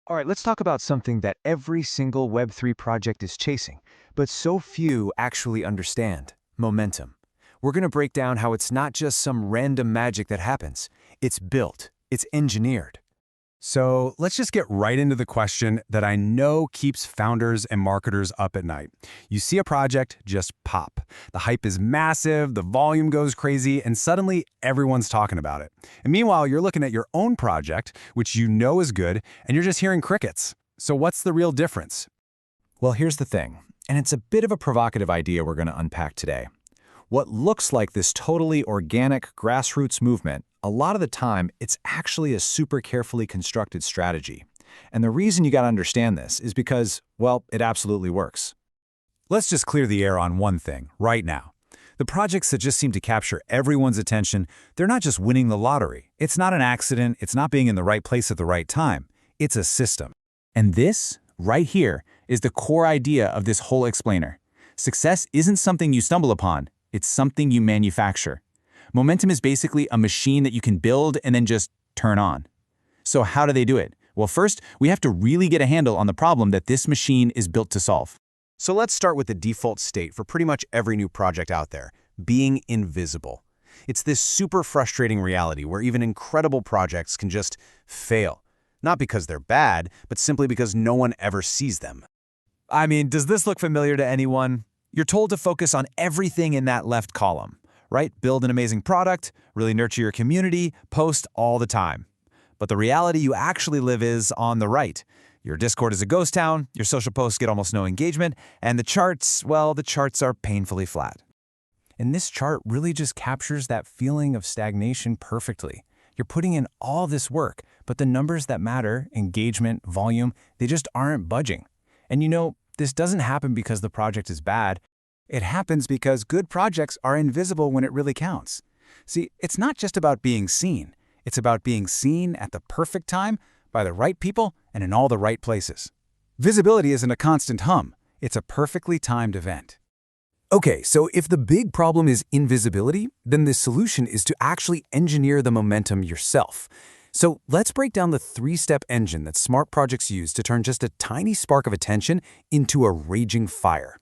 All right, let's talk about something that every single Web3 project is chasing, but so few actually understand: momentum. We're going to break down how it's not just some random magic that happens. It's built, it's engineered. So let's just get right into the question that I know keeps founders and marketers up at night. You see a project just pop. The hype is massive, the volume goes crazy, and suddenly everyone's talking about it. And meanwhile, you're looking at your own project, which you know is good, and you're just hearing crickets. So what's the real difference? Well, here's the thing, and it's a bit of a provocative idea we're going to unpack today. What looks like this totally organic grassroots movement, a lot of the time, it's actually a super carefully constructed strategy. And the reason you got to understand this is because, well, it absolutely works. Let's just clear the air on one thing right now. The projects that just seem to capture everyone's attention, they're not just winning the lottery. It's not an accident, it's not being in the right place at the right time. It's a system. And this, right here, is the core idea of this whole explainer. Success isn't something you stumble upon, it's something you manufacture. Momentum is basically a machine that you can build and then just turn on. So how do they do it? Well, first, we have to really get a handle on the problem that this machine is built to solve. So let's start with the default state for pretty much every new project out there: being invisible. It's this super frustrating reality where even incredible projects can just fail. Not because they're bad, but simply because no one ever sees them. I mean, does this look familiar to anyone? You're told to focus on everything in that left column, right? Build an amazing product, really nurture your community, post all the time. But the reality you actually live is on the right. Your Discord is a ghost town, your social posts get almost no engagement, and the charts, well, the charts are painfully flat. And this chart really just captures that feeling of stagnation perfectly. You're putting in all this work, but the numbers that matter, engagement, volume, they just aren't budging. And you know, this doesn't happen because the project is bad. It happens because good projects are invisible when it really counts. See, it's not just about being seen. It's about being seen at the perfect time, by the right people, and in all the right places. Visibility isn't a constant hum. It's a perfectly timed event. Okay, so if the big problem is invisibility, then the solution is to actually engineer the momentum yourself. So let's break down the three-step engine that smart projects use to turn just a tiny spark of attention into a raging fire.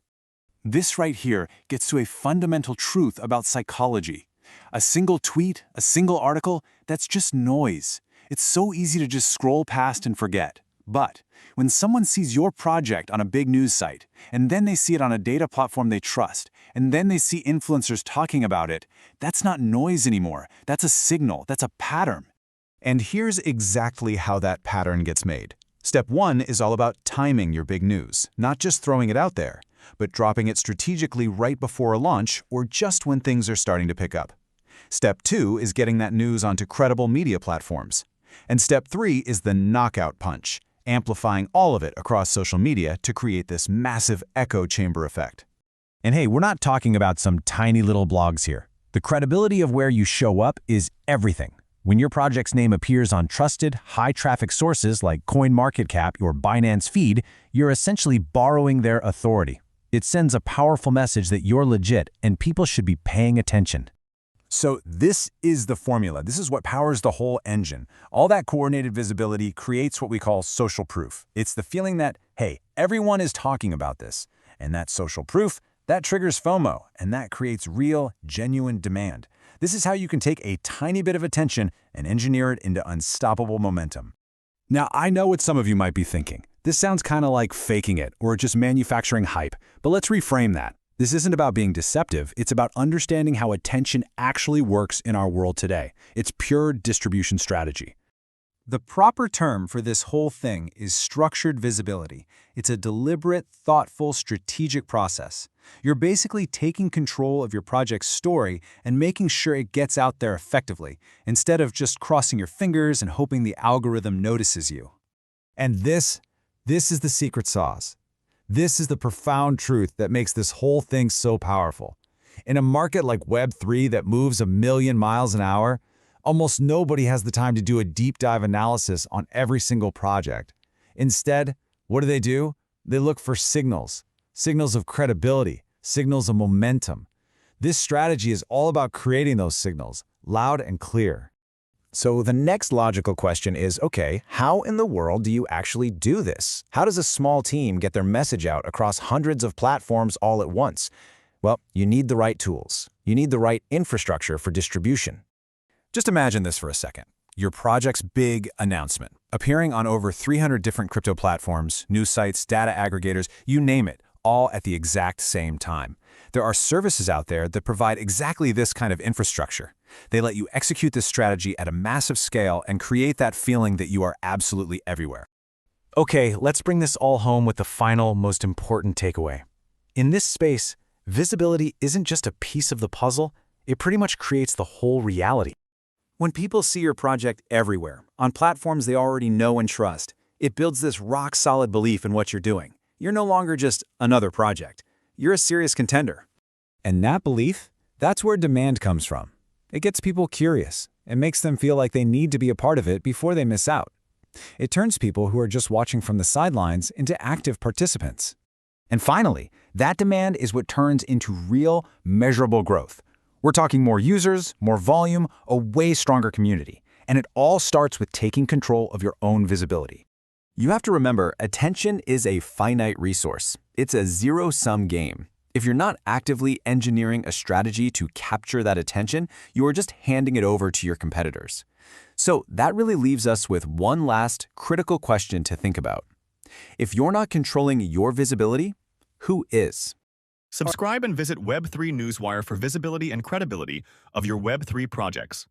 This right here gets to a fundamental truth about psychology. A single tweet, a single article, that's just noise. It's so easy to just scroll past and forget. But when someone sees your project on a big news site, and then they see it on a data platform they trust, and then they see influencers talking about it, that's not noise anymore. That's a signal. That's a pattern. And here's exactly how that pattern gets made. Step 1 is all about timing your big news, not just throwing it out there, but dropping it strategically right before a launch or just when things are starting to pick up. Step 2 is getting that news onto credible media platforms. And step 3 is the knockout punch, amplifying all of it across social media to create this massive echo chamber effect. And hey, we're not talking about some tiny little blogs here. The credibility of where you show up is everything. When your project's name appears on trusted, high-traffic sources like CoinMarketCap or Binance Feed, you're essentially borrowing their authority. It sends a powerful message that you're legit and people should be paying attention. So this is the formula. This is what powers the whole engine. All that coordinated visibility creates what we call social proof. It's the feeling that, hey, everyone is talking about this. And that social proof, that triggers FOMO, and that creates real, genuine demand. This is how you can take a tiny bit of attention and engineer it into unstoppable momentum. Now, I know what some of you might be thinking. This sounds kind of like faking it or just manufacturing hype, but let's reframe that. This isn't about being deceptive, it's about understanding how attention actually works in our world today. It's pure distribution strategy. The proper term for this whole thing is structured visibility. It's a deliberate, thoughtful, strategic process. You're basically taking control of your project's story and making sure it gets out there effectively, instead of just crossing your fingers and hoping the algorithm notices you. And this is the secret sauce. This is the profound truth that makes this whole thing so powerful. In a market like Web3 that moves 1,000,000 miles an hour, almost nobody has the time to do a deep dive analysis on every single project. Instead, what do? They look for signals. Signals of credibility, signals of momentum, This strategy is all about creating those signals, loud and clear. So the next logical question is, okay, how in the world do you actually do this? How does a small team get their message out across hundreds of platforms all at once? Well, you need the right tools. You need the right infrastructure for distribution. Just imagine this for a second. Your project's big announcement, appearing on over 300 different crypto platforms, news sites, data aggregators, you name it, all at the exact same time. There are services out there that provide exactly this kind of infrastructure. They let you execute this strategy at a massive scale and create that feeling that you are absolutely everywhere. Okay, let's bring this all home with the final, most important takeaway. In this space, visibility isn't just a piece of the puzzle, it pretty much creates the whole reality. When people see your project everywhere, on platforms they already know and trust, it builds this rock-solid belief in what you're doing. You're no longer just another project. You're a serious contender. And that belief, that's where demand comes from. It gets people curious. It makes them feel like they need to be a part of it before they miss out. It turns people who are just watching from the sidelines into active participants. And finally, that demand is what turns into real, measurable growth. We're talking more users, more volume, a way stronger community. And it all starts with taking control of your own visibility. You have to remember, attention is a finite resource. It's a zero-sum game. If you're not actively engineering a strategy to capture that attention, you are just handing it over to your competitors. So that really leaves us with one last critical question to think about. If you're not controlling your visibility, who is? Subscribe and visit Web3 Newswire for visibility and credibility of your Web3 projects.